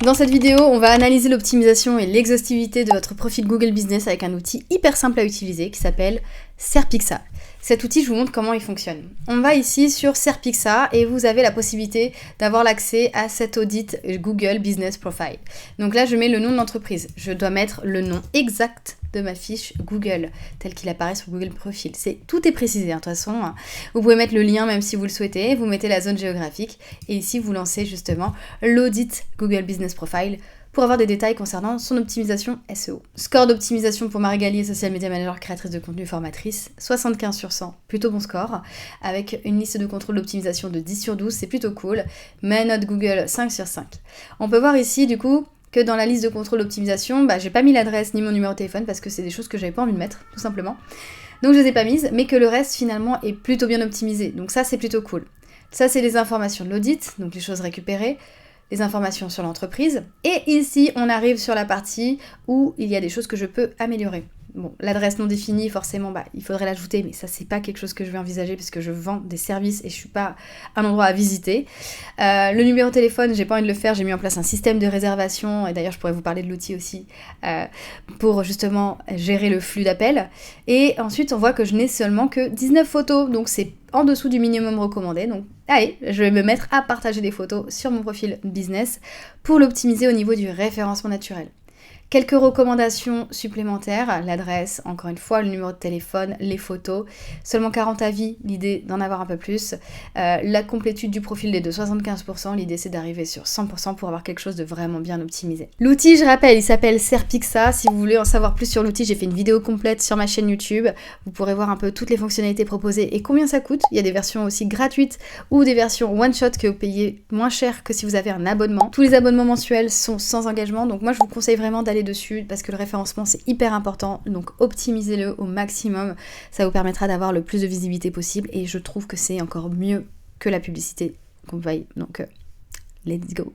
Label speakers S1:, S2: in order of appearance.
S1: Dans cette vidéo, on va analyser l'optimisation et l'exhaustivité de votre profil Google Business avec un outil hyper simple à utiliser qui s'appelle Serpixa. Cet outil, je vous montre comment il fonctionne. On va ici sur Serpixa et vous avez la possibilité d'avoir l'accès à cet audit Google Business Profile. Donc là, je mets le nom de l'entreprise. Je dois mettre le nom exact de ma fiche Google, tel qu'il apparaît sur Google Profil. Tout est précisé, de toute façon. Vous pouvez mettre le lien même si vous le souhaitez. Vous mettez la zone géographique et ici, vous lancez justement l'audit Google Business Profile pour avoir des détails concernant son optimisation SEO. Score d'optimisation pour Marie-Galie, Social Media Manager, créatrice de contenu, formatrice, 75 sur 100, plutôt bon score, avec une liste de contrôle d'optimisation de 10 sur 12, c'est plutôt cool, mais note Google 5 sur 5. On peut voir ici, du coup, que dans la liste de contrôle d'optimisation, j'ai pas mis l'adresse ni mon numéro de téléphone parce que c'est des choses que j'avais pas envie de mettre, tout simplement. Donc je les ai pas mises, mais que le reste, finalement, est plutôt bien optimisé. Donc ça, c'est plutôt cool. Ça, c'est les informations de l'audit, donc les choses récupérées, les informations sur l'entreprise. Et ici, on arrive sur la partie où il y a des choses que je peux améliorer. Bon, l'adresse non définie, forcément, il faudrait l'ajouter, mais ça, c'est pas quelque chose que je vais envisager parce que je vends des services et je suis pas un endroit à visiter. Le numéro de téléphone, j'ai pas envie de le faire, j'ai mis en place un système de réservation, et d'ailleurs, je pourrais vous parler de l'outil aussi, pour justement gérer le flux d'appels. Et ensuite, on voit que je n'ai seulement que 19 photos, donc c'est en dessous du minimum recommandé. Donc, allez, je vais me mettre à partager des photos sur mon profil business pour l'optimiser au niveau du référencement naturel. Quelques recommandations supplémentaires, l'adresse, encore une fois, le numéro de téléphone, les photos, seulement 40 avis, l'idée d'en avoir un peu plus, la complétude du profil est de 75%, l'idée c'est d'arriver sur 100% pour avoir quelque chose de vraiment bien optimisé. L'outil, je rappelle, il s'appelle Serpixa, si vous voulez en savoir plus sur l'outil, j'ai fait une vidéo complète sur ma chaîne YouTube, vous pourrez voir un peu toutes les fonctionnalités proposées et combien ça coûte, il y a des versions aussi gratuites ou des versions one-shot que vous payez moins cher que si vous avez un abonnement. Tous les abonnements mensuels sont sans engagement, donc moi je vous conseille vraiment d'aller dessus parce que le référencement c'est hyper important, donc optimisez-le au maximum, ça vous permettra d'avoir le plus de visibilité possible et je trouve que c'est encore mieux que la publicité qu'on paye, donc let's go.